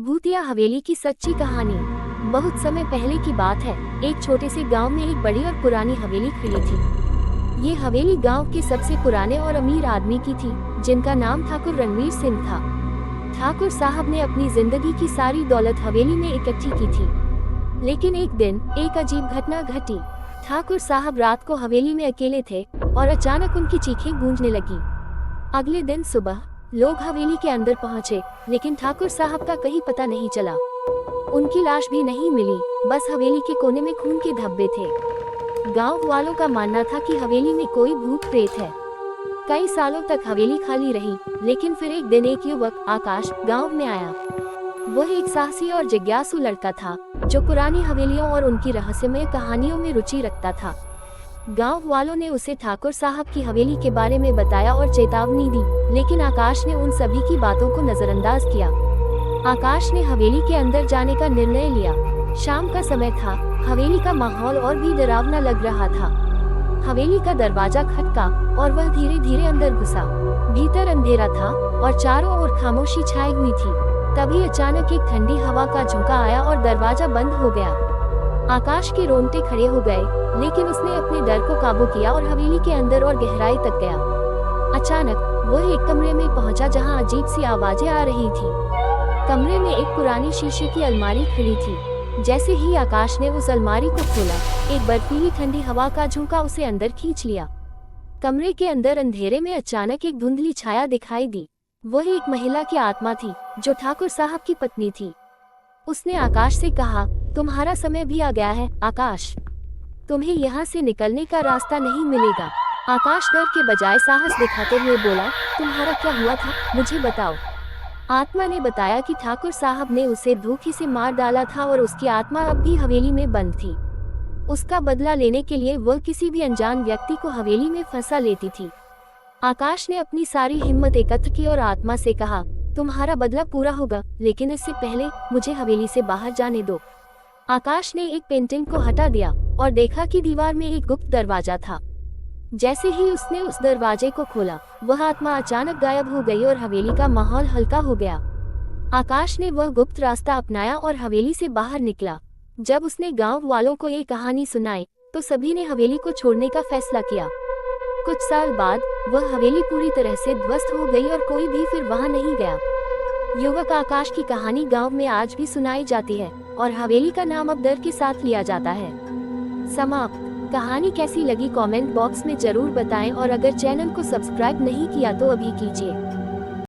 भूतिया हवेली की सच्ची कहानी। बहुत समय पहले की बात है। एक छोटे से गांव में एक बड़ी और पुरानी हवेली खड़ी थी। ये हवेली गांव के सबसे पुराने और अमीर आदमी की थी, जिनका नाम ठाकुर रणवीर सिंह था। ठाकुर साहब ने अपनी जिंदगी की सारी दौलत हवेली में इकट्ठी की थी। लेकिन एक दिन एक अजीब घटना घटी। ठाकुर साहब रात को हवेली में अकेले थे और अचानक उनकी चीखें गूंजने लगी। अगले दिन सुबह लोग हवेली के अंदर पहुंचे, लेकिन ठाकुर साहब का कहीं पता नहीं चला। उनकी लाश भी नहीं मिली, बस हवेली के कोने में खून के धब्बे थे। गांव वालों का मानना था कि हवेली में कोई भूत प्रेत है। कई सालों तक हवेली खाली रही, लेकिन फिर एक दिन एक युवक आकाश गांव में आया। वह एक साहसी और जिज्ञासु लड़का था, जो पुरानी हवेलियों और उनकी रहस्यमय कहानियों में रुचि रखता था। गांव वालों ने उसे ठाकुर साहब की हवेली के बारे में बताया और चेतावनी दी, लेकिन आकाश ने उन सभी की बातों को नजरअंदाज किया। आकाश ने हवेली के अंदर जाने का निर्णय लिया। शाम का समय था, हवेली का माहौल और भी डरावना लग रहा था। हवेली का दरवाजा खटका और वह धीरे धीरे अंदर घुसा। भीतर अंधेरा था और चारों ओर खामोशी छाई हुई थी। तभी अचानक एक ठंडी हवा का झोंका आया और दरवाजा बंद हो गया। आकाश के रोंगटे खड़े हो गए, लेकिन उसने अपने डर को काबू किया और हवेली के अंदर और गहराई तक गया। अचानक वह एक कमरे में पहुंचा, जहां अजीब सी आवाजें आ रही थी। कमरे में एक पुरानी शीशे की अलमारी खड़ी थी। जैसे ही आकाश ने उस अलमारी को खोला, एक बर्फीली ठंडी हवा का झोंका उसे अंदर खींच लिया। कमरे के अंदर अंधेरे में अचानक एक धुंधली छाया दिखाई दी। वह एक महिला की आत्मा थी, जो ठाकुर साहब की पत्नी थी। उसने आकाश से कहा, तुम्हारा समय भी आ गया है आकाश, तुम्हें यहाँ से निकलने का रास्ता नहीं मिलेगा। आकाश डर के बजाय साहस दिखाते हुए बोला, तुम्हारा क्या हुआ था, मुझे बताओ। आत्मा ने बताया कि ठाकुर साहब ने उसे धोखे से मार डाला था और उसकी आत्मा अब भी हवेली में बंद थी। उसका बदला लेने के लिए वह किसी भी अनजान व्यक्ति को हवेली में फंसा लेती थी। आकाश ने अपनी सारी हिम्मत एकत्र की और आत्मा से कहा, तुम्हारा बदला पूरा होगा, लेकिन इससे पहले मुझे हवेली से बाहर जाने दो। आकाश ने एक पेंटिंग को हटा दिया और देखा कि दीवार में एक गुप्त दरवाजा था। जैसे ही उसने उस दरवाजे को खोला, वह आत्मा अचानक गायब हो गई और हवेली का माहौल हल्का हो गया। आकाश ने वह गुप्त रास्ता अपनाया और हवेली से बाहर निकला। जब उसने गांव वालों को ये कहानी सुनाई, तो सभी ने हवेली को छोड़ने का फैसला किया। कुछ साल बाद वह हवेली पूरी तरह से ध्वस्त हो गई और कोई भी फिर वहां नहीं गया। युवक आकाश की कहानी गांव में आज भी सुनाई जाती है और हवेली का नाम अब डर के साथ लिया जाता है। समाप्त। कहानी कैसी लगी कमेंट बॉक्स में जरूर बताएं और अगर चैनल को सब्सक्राइब नहीं किया तो अभी कीजिए।